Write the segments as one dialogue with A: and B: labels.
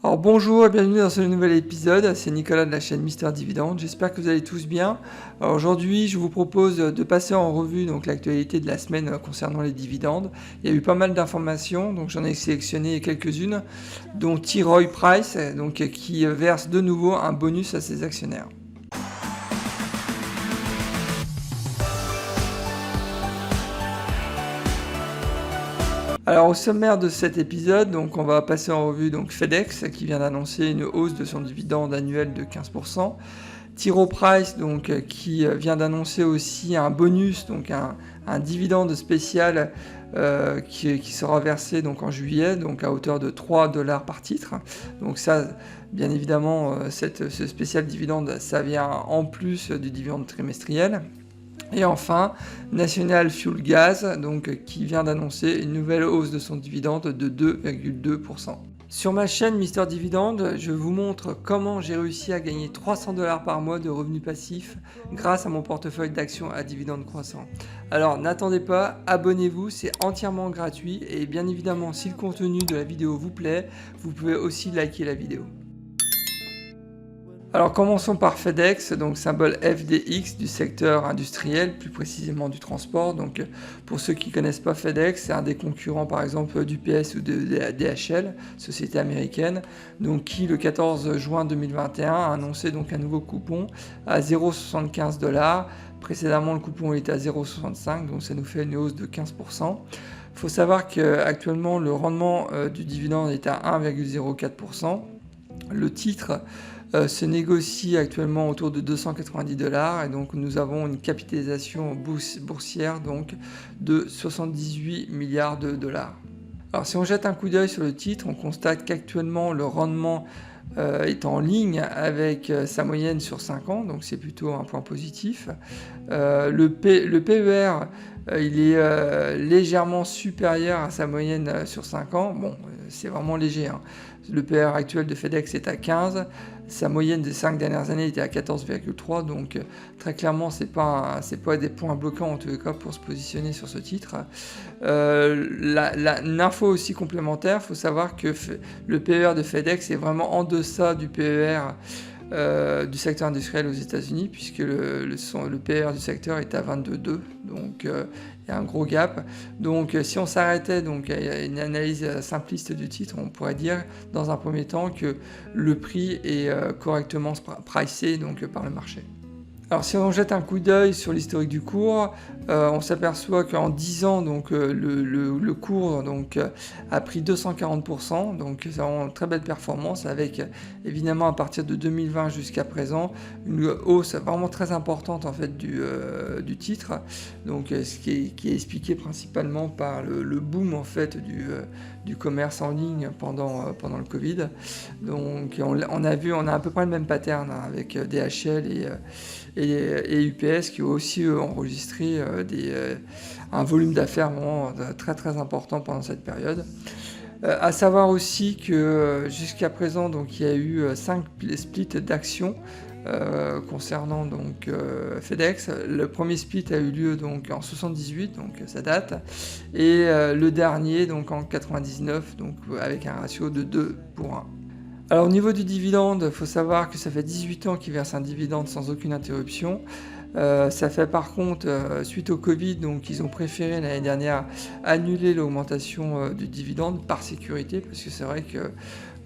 A: Alors bonjour et bienvenue dans ce nouvel épisode, c'est Nicolas de la chaîne Mister Dividende, j'espère que vous allez tous bien. Alors aujourd'hui je vous propose de passer en revue donc l'actualité de la semaine concernant les dividendes. Il y a eu pas mal d'informations, donc j'en ai sélectionné quelques-unes, dont T. Roy Price donc, qui verse de nouveau un bonus à ses actionnaires. Alors au sommaire de cet épisode, donc on va passer en revue donc FedEx qui vient d'annoncer une hausse de son dividende annuel de 15%. T. Rowe Price donc, qui vient d'annoncer aussi un bonus, donc un dividende spécial qui sera versé donc en juillet, donc à hauteur de $3 par titre. Donc ça, bien évidemment, ce spécial dividende, ça vient en plus du dividende trimestriel. Et enfin, National Fuel Gas, donc, qui vient d'annoncer une nouvelle hausse de son dividende de 2,2%. Sur ma chaîne Mister Dividende, je vous montre comment j'ai réussi à gagner $300 par mois de revenus passifs grâce à mon portefeuille d'actions à dividendes croissants. Alors n'attendez pas, abonnez-vous, c'est entièrement gratuit et bien évidemment si le contenu de la vidéo vous plaît, vous pouvez aussi liker la vidéo. Alors commençons par FedEx, donc symbole FDX du secteur industriel, plus précisément du transport. Donc pour ceux qui ne connaissent pas FedEx, c'est un des concurrents par exemple d'UPS ou de DHL, société américaine, donc qui le 14 juin 2021 a annoncé donc un nouveau coupon à $0,75. Précédemment le coupon était à 0,65, donc ça nous fait une hausse de 15%. Il faut savoir qu'actuellement le rendement du dividende est à 1,04%. Le titre se négocie actuellement autour de $290 et donc nous avons une capitalisation boursière donc de 78 milliards de dollars. Alors si on jette un coup d'œil sur le titre, on constate qu'actuellement le rendement est en ligne avec sa moyenne sur 5 ans, donc c'est plutôt un point positif. Le PER il est légèrement supérieur à sa moyenne sur 5 ans, bon c'est vraiment léger, hein. Le PER actuel de FedEx est à 15, sa moyenne des 5 dernières années était à 14,3, donc très clairement c'est pas des points bloquants en tous les cas pour se positionner sur ce titre. L'info aussi complémentaire, il faut savoir que le PER de FedEx est vraiment en deçà du PER du secteur industriel aux États-Unis, puisque le PER du secteur est à 22,2, donc il y a un gros gap. Donc si on s'arrêtait donc à une analyse simpliste du titre, on pourrait dire dans un premier temps que le prix est correctement pricé donc, par le marché. Alors si on jette un coup d'œil sur l'historique du cours, on s'aperçoit qu'en 10 ans donc, le cours donc, a pris 240%, donc c'est vraiment une très belle performance avec évidemment à partir de 2020 jusqu'à présent une hausse vraiment très importante en fait du titre, donc ce qui est expliqué principalement par le boom en fait du commerce en ligne pendant le Covid. Donc on a à peu près le même pattern hein, avec DHL et UPS qui ont aussi enregistré un volume d'affaires vraiment très très important pendant cette période. À savoir aussi que jusqu'à présent donc, il y a eu 5 splits d'actions concernant donc FedEx. Le premier split a eu lieu donc en 78, donc ça date, et le dernier donc en 99, donc avec un ratio de 2:1. Alors au niveau du dividende, il faut savoir que ça fait 18 ans qu'ils versent un dividende sans aucune interruption. Ça fait par contre, suite au Covid, donc ils ont préféré l'année dernière annuler l'augmentation du dividende par sécurité, parce que c'est vrai que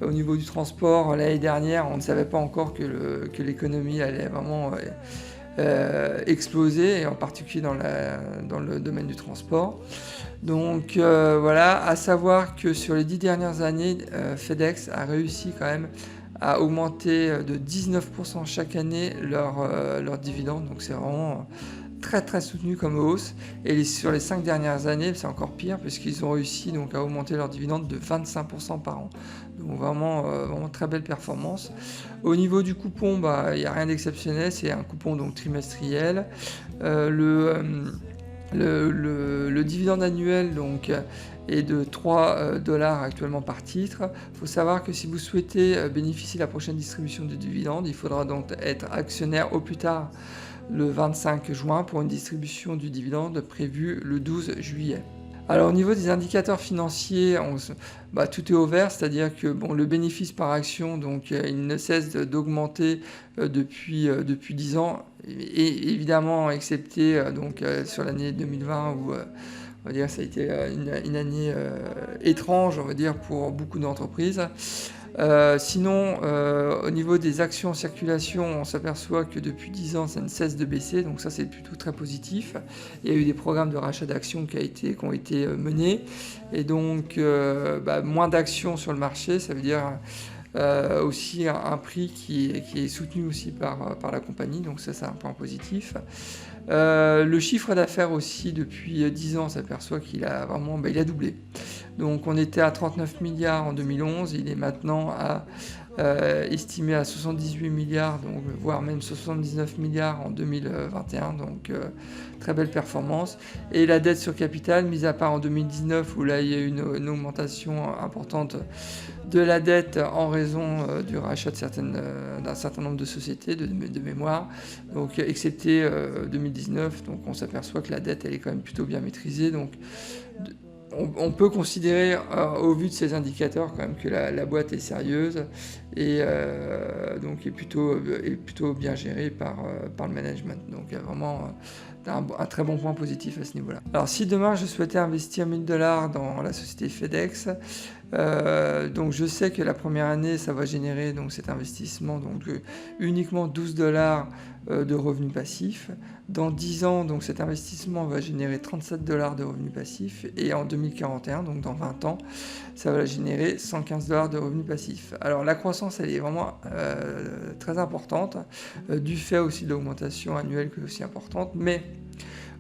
A: au niveau du transport, l'année dernière, on ne savait pas encore que l'économie allait vraiment exploser, et en particulier dans le domaine du transport. Donc voilà, à savoir que sur les 10 dernières années, FedEx a réussi quand même à augmenter de 19% chaque année leur dividende, donc c'est vraiment très très soutenu comme hausse. Et sur les 5 dernières années, c'est encore pire puisqu'ils ont réussi donc à augmenter leur dividende de 25% par an. Donc vraiment très belle performance. Au niveau du coupon, il n'y a rien d'exceptionnel, c'est un coupon donc trimestriel. Le dividende annuel donc, est de $3 actuellement par titre. Il faut savoir que si vous souhaitez bénéficier de la prochaine distribution du dividende, il faudra donc être actionnaire au plus tard le 25 juin pour une distribution du dividende prévue le 12 juillet. Alors au niveau des indicateurs financiers, tout est au vert, c'est-à-dire que le bénéfice par action, donc il ne cesse d'augmenter depuis 10 ans, et évidemment excepté sur l'année 2020 où on va dire ça a été une année étrange, on va dire, pour beaucoup d'entreprises. Sinon, au niveau des actions en circulation, on s'aperçoit que depuis 10 ans, ça ne cesse de baisser, donc ça c'est plutôt très positif. Il y a eu des programmes de rachat d'actions qui ont été menés, et donc moins d'actions sur le marché, ça veut dire aussi un prix qui est soutenu aussi par la compagnie, donc ça c'est un point positif. Le chiffre d'affaires aussi, depuis 10 ans, on s'aperçoit qu'il a vraiment il a doublé. Donc on était à 39 milliards en 2011, il est maintenant estimé à 78 milliards, donc, voire même 79 milliards en 2021, donc très belle performance. Et la dette sur capital, mis à part en 2019 où là il y a eu une augmentation importante de la dette en raison du rachat d'un certain nombre de sociétés de mémoire, donc excepté 2019, donc on s'aperçoit que la dette elle est quand même plutôt bien maîtrisée. Donc on peut considérer au vu de ces indicateurs quand même que la boîte est sérieuse et donc est plutôt bien gérée par le management. Donc il y a vraiment un très bon point positif à ce niveau-là. Alors si demain je souhaitais investir 1000 $ dans la société FedEx, donc je sais que la première année ça va générer donc cet investissement uniquement 12 $ de revenus passifs. Dans 10 ans, donc cet investissement va générer 37 $ de revenus passifs, et en 2041, donc dans 20 ans, ça va générer 115 $ de revenus passifs. Alors la croissance, elle est vraiment très importante, du fait aussi de l'augmentation annuelle qui est aussi importante, mais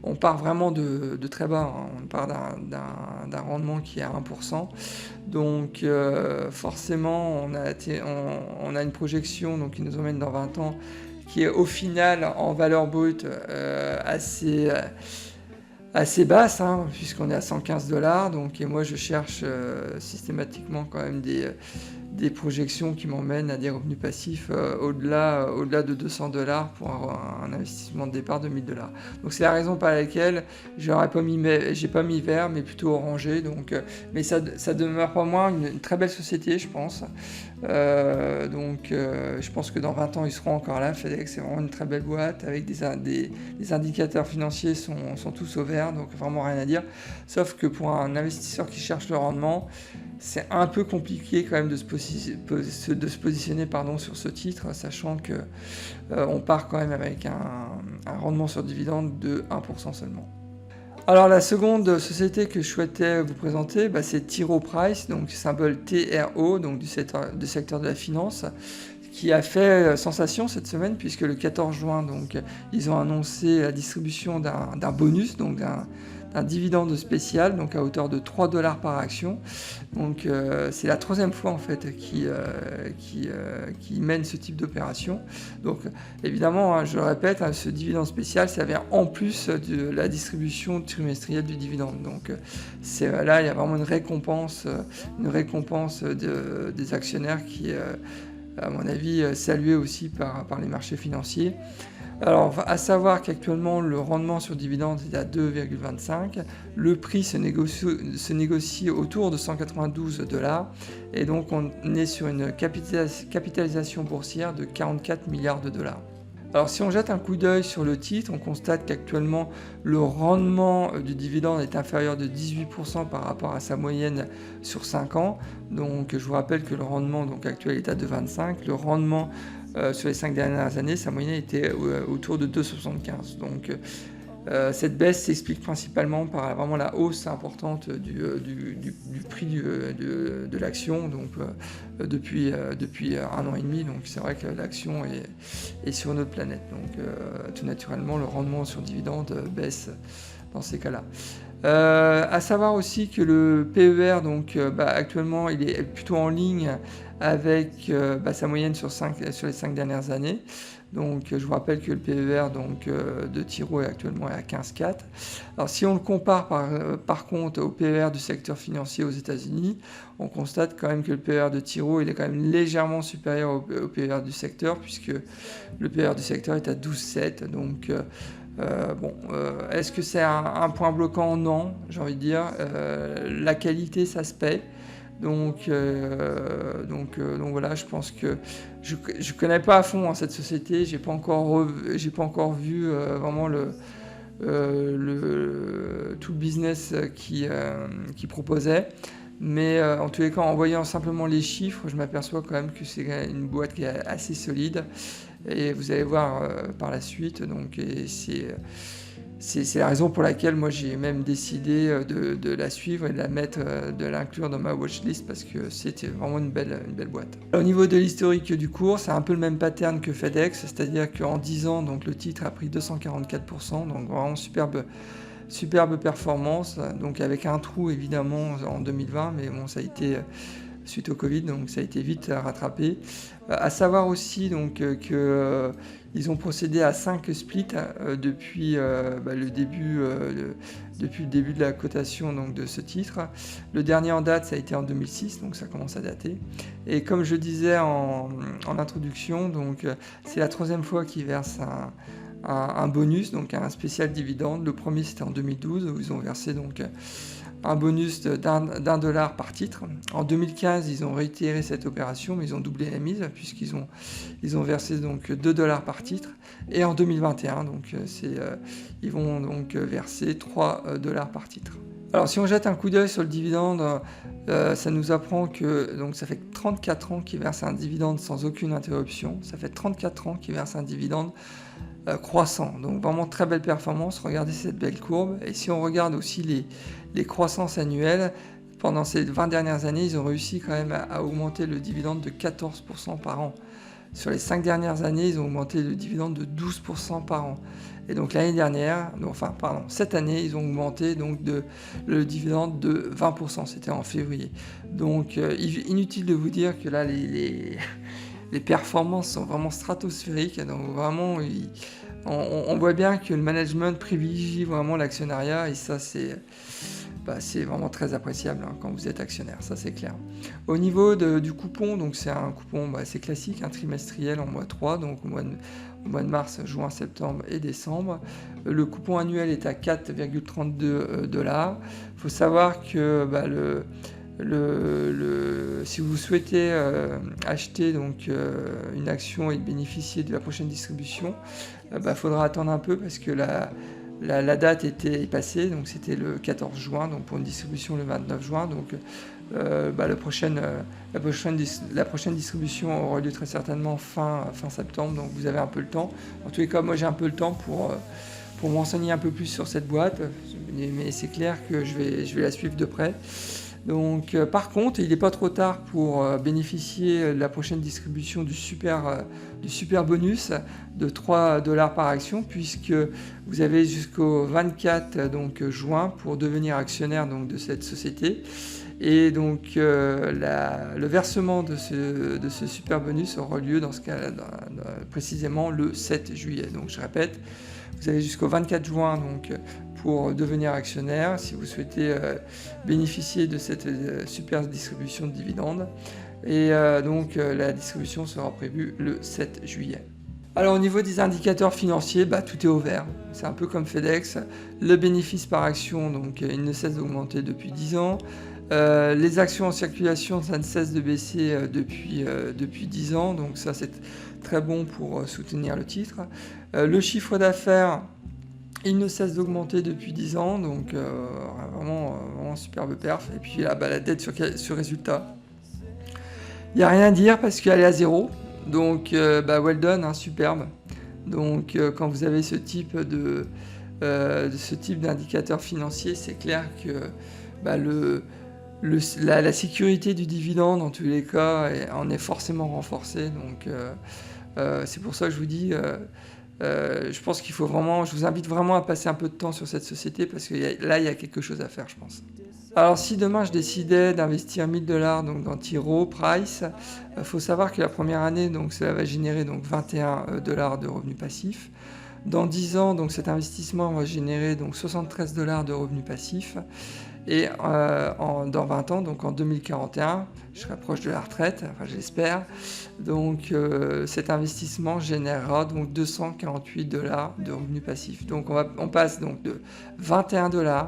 A: on part vraiment de très bas, hein. On part d'un rendement qui est à 1%. Donc forcément, on a une projection donc, qui nous emmène dans 20 ans, qui est au final en valeur brute assez basse, hein, puisqu'on est à 115 $. Donc, et moi, je cherche systématiquement quand même des projections qui m'emmènent à des revenus passifs au-delà de 200 $ pour un investissement de départ de 1000 $. Donc c'est la raison par laquelle j'ai pas mis vert, mais plutôt orangé. Donc, mais ça demeure pour moi une très belle société, je pense. Je pense que dans 20 ans, ils seront encore là. FedEx, c'est vraiment une très belle boîte avec des indicateurs financiers sont tous au vert, donc vraiment rien à dire. Sauf que pour un investisseur qui cherche le rendement, c'est un peu compliqué quand même de se positionner sur ce titre, sachant que on part quand même avec un rendement sur dividende de 1% seulement. Alors la seconde société que je souhaitais vous présenter, c'est T. Rowe Price, donc symbole TRO, donc du secteur de la finance, qui a fait sensation cette semaine, puisque le 14 juin, donc, ils ont annoncé la distribution d'un bonus, donc un dividende spécial, donc à hauteur de 3 $ par action. Donc c'est la troisième fois en fait qui mène ce type d'opération. Donc évidemment, hein, je le répète, hein, ce dividende spécial, ça vient en plus de la distribution trimestrielle du dividende. Donc là, il y a vraiment une récompense des actionnaires qui est, à mon avis, saluée aussi par les marchés financiers. Alors, à savoir qu'actuellement, le rendement sur dividende est à 2,25. Le prix se négocie autour de 192 $. Et donc, on est sur une capitalisation boursière de 44 milliards $. Alors, si on jette un coup d'œil sur le titre, on constate qu'actuellement, le rendement du dividende est inférieur de 18% par rapport à sa moyenne sur 5 ans. Donc, je vous rappelle que le rendement actuel est à 2,25. Le rendement sur les 5 dernières années, sa moyenne était autour de 2,75. Donc cette baisse s'explique principalement par vraiment la hausse importante du prix de l'action depuis 1 an et demi. Donc c'est vrai que l'action est sur notre planète. Donc tout naturellement, le rendement sur dividende baisse dans ces cas-là. À savoir aussi que le PER, actuellement, il est plutôt en ligne avec sa moyenne sur les 5 dernières années. Donc je vous rappelle que le PER de T. Rowe est actuellement à 15,4. Alors si on le compare par contre au PER du secteur financier aux États-Unis, on constate quand même que le PER de T. Rowe il est quand même légèrement supérieur au PER du secteur, puisque le PER du secteur est à 12,7. Donc Est-ce que c'est un point bloquant? Non, j'ai envie de dire. La qualité, ça se paie. Donc voilà, je pense que je connais pas à fond cette société. J'ai pas encore vu vraiment tout le business qui proposait. Mais en tous les cas, en voyant simplement les chiffres, je m'aperçois quand même que c'est une boîte qui est assez solide. Et vous allez voir par la suite. Donc, c'est la raison pour laquelle moi j'ai même décidé de la suivre et de l'inclure dans ma watchlist parce que c'était vraiment une belle boîte. Au niveau de l'historique du cours, c'est un peu le même pattern que FedEx, c'est-à-dire qu'en 10 ans, donc, le titre a pris 244%, donc vraiment superbe performance, donc avec un trou évidemment en 2020, mais bon, ça a été suite au Covid, donc ça a été vite rattrapé. À savoir aussi donc que ils ont procédé à 5 splits depuis le début de la cotation donc, de ce titre. Le dernier en date, ça a été en 2006, donc ça commence à dater. Et comme je disais en introduction, donc c'est la 3e fois qu'ils versent un bonus, donc un spécial dividende. Le premier, c'était en 2012, où ils ont versé donc un bonus d'$1 par titre. En 2015, ils ont réitéré cette opération, mais ils ont doublé la mise, puisqu'ils ont versé donc $2 par titre. Et en 2021, donc, ils vont donc verser $3 par titre. Alors si on jette un coup d'œil sur le dividende, ça nous apprend que donc, ça fait 34 ans qu'ils versent un dividende sans aucune interruption. Ça fait 34 ans qu'ils versent un dividende croissant. Donc vraiment très belle performance. Regardez cette belle courbe. Et si on regarde aussi les croissances annuelles, pendant ces 20 dernières années, ils ont réussi quand même à augmenter le dividende de 14% par an. Sur les 5 dernières années, ils ont augmenté le dividende de 12% par an. Et donc cette année, ils ont augmenté donc le dividende de 20%. C'était en février. Donc inutile de vous dire que là, les performances sont vraiment stratosphériques. Donc vraiment, on voit bien que le management privilégie vraiment l'actionnariat et ça, c'est vraiment très appréciable quand vous êtes actionnaire, ça c'est clair. Au niveau du coupon, donc c'est un coupon assez classique, un trimestriel en mois 3, donc au mois de mars, juin, septembre et décembre. Le coupon annuel est à $4,32. Il faut savoir que si vous souhaitez acheter donc, une action et bénéficier de la prochaine distribution, faudra attendre un peu parce que la date est passée, donc c'était le 14 juin, donc pour une distribution le 29 juin. Donc la prochaine distribution aura lieu très certainement fin septembre, donc vous avez un peu le temps. En tous les cas, moi j'ai un peu le temps pour m'enseigner un peu plus sur cette boîte, mais c'est clair que je vais la suivre de près. Donc, par contre, il n'est pas trop tard pour bénéficier de la prochaine distribution du super bonus de $3 par action, puisque vous avez jusqu'au 24 juin pour devenir actionnaire donc, de cette société. Et donc, le versement de ce super bonus aura lieu dans ce cas précisément le 7 juillet. Donc, je répète, vous avez jusqu'au 24 juin donc, pour devenir actionnaire si vous souhaitez bénéficier de cette super distribution de dividendes. Et donc la distribution sera prévue le 7 juillet. Alors au niveau des indicateurs financiers, tout est au vert. C'est un peu comme FedEx. Le bénéfice par action, donc il ne cesse d'augmenter depuis 10 ans. Les actions en circulation, ça ne cesse de baisser depuis 10 ans. Donc ça c'est très bon pour soutenir le titre. Le chiffre d'affaires, il ne cesse d'augmenter depuis 10 ans, donc vraiment superbe perf. Et puis là, la dette sur résultat, il n'y a rien à dire parce qu'elle est à 0. Donc well done, superbe. Donc quand vous avez ce type d'indicateur financier, c'est clair que la sécurité du dividende, en tous les cas, en est forcément renforcée. Donc c'est pour ça que je vous dis... je pense je vous invite vraiment à passer un peu de temps sur cette société parce que là, il y a quelque chose à faire, je pense. Alors, si demain, je décidais d'investir $1000 donc, dans T. Rowe Price, faut savoir que la première année, donc, ça va générer donc, $21 de revenus passifs. Dans 10 ans, donc, cet investissement va générer donc, $73 de revenus passifs. Et dans 20 ans, donc en 2041, je serai proche de la retraite, enfin j'espère. Donc cet investissement générera donc 248 $ de revenus passifs. Donc on passe donc de 21 $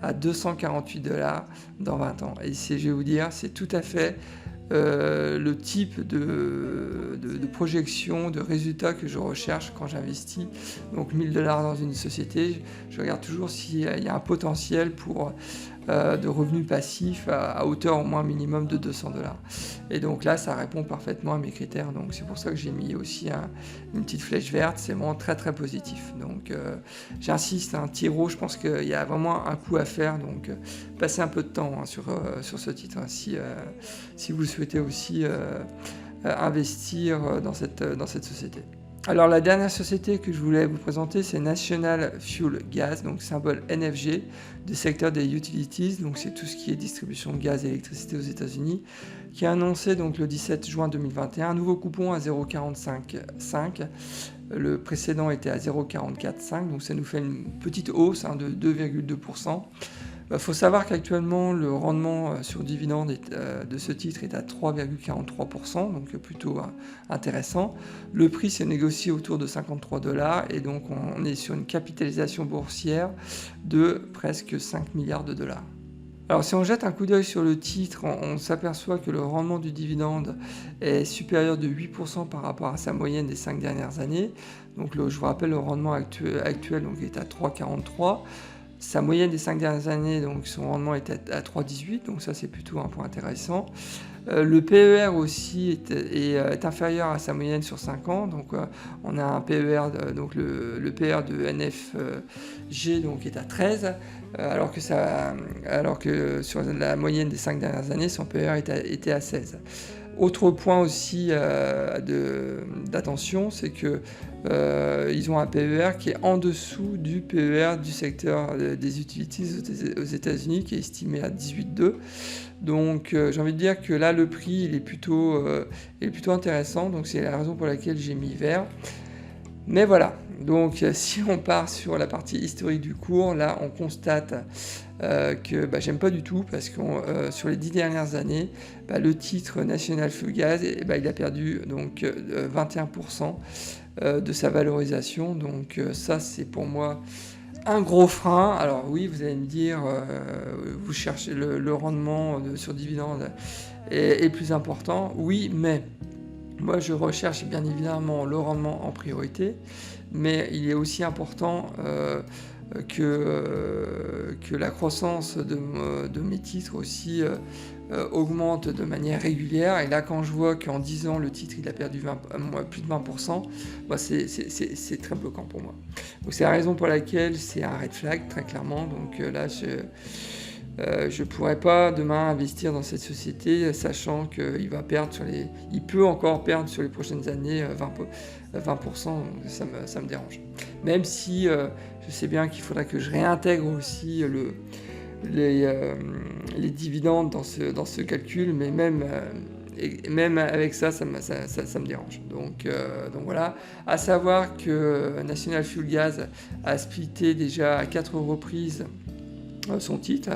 A: à 248 $ dans 20 ans. Et je vais vous dire, c'est tout à fait le type de projection, de résultats que je recherche quand j'investis. Donc 1000 $ dans une société, je regarde toujours s'il y a un potentiel de revenus passifs à hauteur au moins minimum de 200 $. Et donc là, ça répond parfaitement à mes critères. Donc c'est pour ça que j'ai mis aussi une petite flèche verte. C'est vraiment très très positif. Donc j'insiste, Tiro, je pense qu'il y a vraiment un coup à faire. Donc passez un peu de temps sur ce titre si vous souhaitez aussi investir dans cette société. Alors la dernière société que je voulais vous présenter, c'est National Fuel Gas, donc symbole NFG, du secteur des utilities, donc c'est tout ce qui est distribution de gaz et électricité aux États-Unis, qui a annoncé donc le 17 juin 2021 un nouveau coupon à 0,455. Le précédent était à 0,445, donc ça nous fait une petite hausse de 2,2%. Il faut savoir qu'actuellement, le rendement sur dividende de ce titre est à 3,43%, donc plutôt intéressant. Le prix s'est négocié autour de 53 $ et donc on est sur une capitalisation boursière de presque 5 milliards de $. Alors si on jette un coup d'œil sur le titre, on s'aperçoit que le rendement du dividende est supérieur de 8% par rapport à sa moyenne des 5 dernières années. Donc je vous rappelle, le rendement actuel donc, est à 3,43%. Sa moyenne des 5 dernières années, donc son rendement était à 3,18, donc ça c'est plutôt un point intéressant. Le PER aussi est inférieur à sa moyenne sur 5 ans, donc on a un PER, donc le PER de NFG donc, est à 13, alors que sur la moyenne des 5 dernières années, son PER était à 16. Autre point aussi d'attention, c'est que ils ont un PER qui est en dessous du PER du secteur des utilities aux États-Unis, qui est estimé à 18,2. Donc j'ai envie de dire que là le prix il est plutôt intéressant, donc c'est la raison pour laquelle j'ai mis vert. Mais voilà, donc si on part sur la partie historique du cours, là on constate que j'aime pas du tout, parce que sur les 10 dernières années, le titre National Fuel Gas, il a perdu donc 21% de sa valorisation. Donc ça c'est pour moi un gros frein. Alors oui, vous allez me dire, vous cherchez le rendement sur dividende est plus important. Oui, mais moi je recherche bien évidemment le rendement en priorité, mais il est aussi important que la croissance de mes titres aussi augmente de manière régulière. Et là, quand je vois qu'en 10 ans, le titre il a perdu plus de 20%, c'est très bloquant pour moi. Donc c'est la raison pour laquelle c'est un red flag, très clairement. Donc là, je ne pourrais pas demain investir dans cette société, sachant qu'il peut encore perdre sur les prochaines années 20%, donc ça me dérange. Même si je sais bien qu'il faudra que je réintègre aussi les dividendes dans ce calcul, mais même avec ça me dérange. Donc voilà, à savoir que National Fuel Gas a splitté déjà à 4 reprises son titre.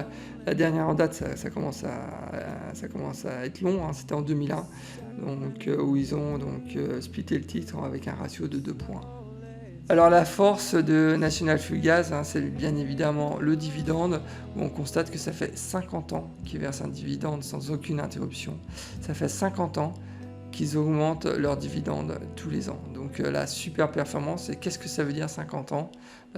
A: La dernière en date, ça commence à être long, c'était en 2001, donc, où ils ont splitté le titre avec un ratio de 2 points. Alors la force de National Fuel Gas, c'est bien évidemment le dividende, où on constate que ça fait 50 ans qu'ils versent un dividende sans aucune interruption. Ça fait 50 ans qu'ils augmentent leurs dividendes tous les ans. Donc la super performance, et qu'est-ce que ça veut dire 50 ans ?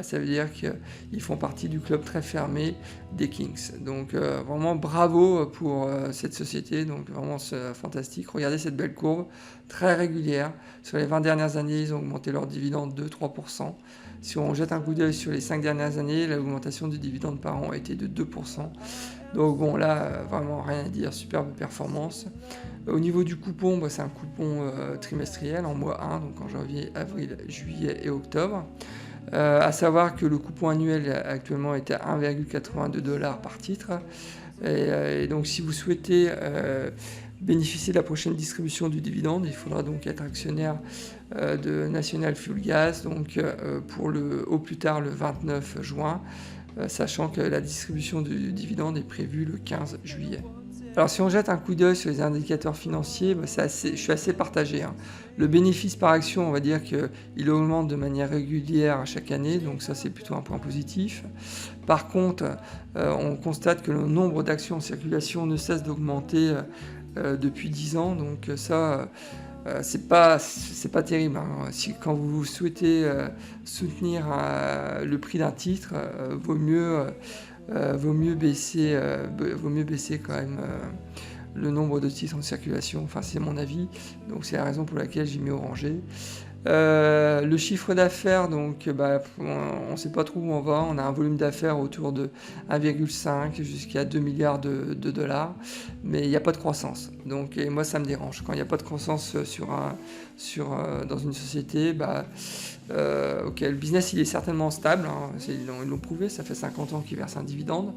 A: Ça veut dire qu'ils font partie du club très fermé des Kings. Donc vraiment bravo pour cette société, donc vraiment fantastique. Regardez cette belle courbe, très régulière. Sur les 20 dernières années, ils ont augmenté leurs dividendes de 3%. Si on jette un coup d'œil sur les 5 dernières années, l'augmentation du dividende par an a été de 2%. Donc bon, là, vraiment rien à dire, superbe performance. Au niveau du coupon, c'est un coupon trimestriel en mois 1, donc en janvier, avril, juillet et octobre. À savoir que le coupon annuel actuellement est à 1,82 $ par titre. Et donc si vous souhaitez bénéficier de la prochaine distribution du dividende, il faudra donc être actionnaire de National Fuel Gas, donc au plus tard le 29 juin. sachant que la distribution du dividende est prévue le 15 juillet. Alors si on jette un coup d'œil sur les indicateurs financiers, je suis assez partagé, hein. Le bénéfice par action, on va dire qu'il augmente de manière régulière chaque année, donc ça c'est plutôt un point positif. Par contre, on constate que le nombre d'actions en circulation ne cesse d'augmenter depuis 10 ans, donc ça c'est pas terrible, hein. Quand vous souhaitez soutenir le prix d'un titre, vaut mieux baisser quand même le nombre de titres en circulation, enfin c'est mon avis, donc c'est la raison pour laquelle j'ai mis orangé. Le chiffre d'affaires, donc on ne sait pas trop où on va, on a un volume d'affaires autour de 1,5 jusqu'à 2 milliards de dollars, mais il n'y a pas de croissance, donc et moi ça me dérange. Quand il n'y a pas de croissance dans une société, le business il est certainement stable, hein, ils l'ont prouvé, ça fait 50 ans qu'ils versent un dividende,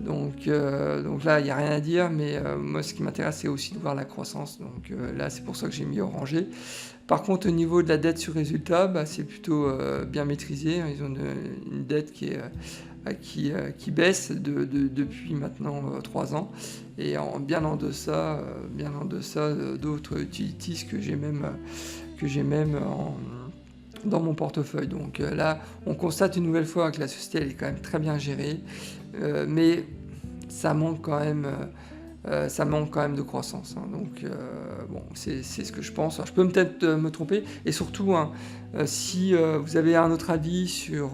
A: donc là il n'y a rien à dire, mais moi ce qui m'intéresse c'est aussi de voir la croissance, donc là c'est pour ça que j'ai mis orangé. Par contre au niveau de la dette sur résultat, c'est plutôt bien maîtrisé, ils ont une dette qui baisse depuis maintenant 3 ans, et bien en deçà d'autres utilities que j'ai même dans mon portefeuille. Donc là, on constate une nouvelle fois que la société elle est quand même très bien gérée, mais ça manque quand même de croissance, hein. Donc c'est ce que je pense. Alors, je peux peut-être me tromper, et surtout, hein, si vous avez un autre avis sur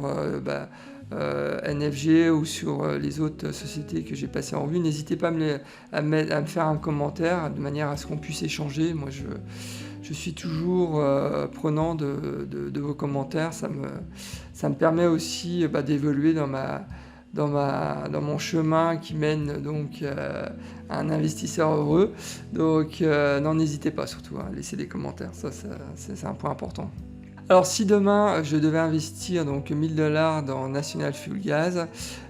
A: NFG ou sur les autres sociétés que j'ai passées en revue, n'hésitez pas à me faire un commentaire de manière à ce qu'on puisse échanger. Moi je suis toujours prenant de vos commentaires, ça me permet aussi d'évoluer dans mon chemin qui mène donc à un investisseur heureux. Donc n'hésitez pas surtout à laisser des commentaires, ça c'est un point important. Alors si demain je devais investir donc 1 000 $ dans National Fuel Gas,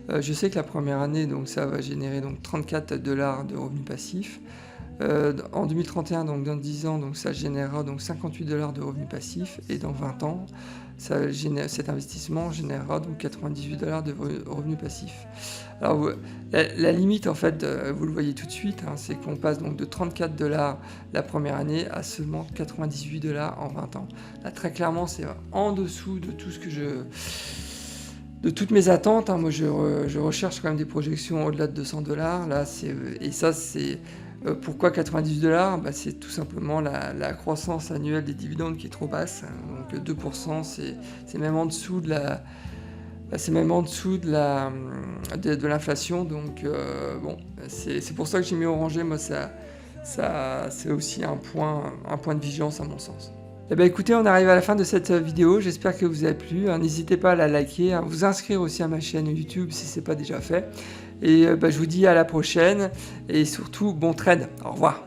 A: je sais que la première année donc ça va générer donc 34 $ de revenus passifs. En 2031, donc dans 10 ans, donc ça générera donc 58 $ de revenus passifs, et dans 20 ans, cet investissement générera donc 98 $ de revenus passifs. Alors la limite en fait, vous le voyez tout de suite, hein, c'est qu'on passe donc de 34 $ la première année à seulement 98 $ en 20 ans. Là très clairement c'est en dessous de tout ce que de toutes mes attentes, hein. Moi je recherche quand même des projections au-delà de 200 $. Là c'est pourquoi 98 $? C'est tout simplement la croissance annuelle des dividendes qui est trop basse, hein. Donc 2%, c'est même en dessous de l'inflation, donc c'est pour ça que j'ai mis orangé. Moi ça c'est aussi un point de vigilance à mon sens. Écoutez, on arrive à la fin de cette vidéo, j'espère que vous avez plu, hein. N'hésitez pas à la liker, à vous inscrire aussi à ma chaîne YouTube si ce n'est pas déjà fait, et je vous dis à la prochaine, et surtout bon trade, au revoir.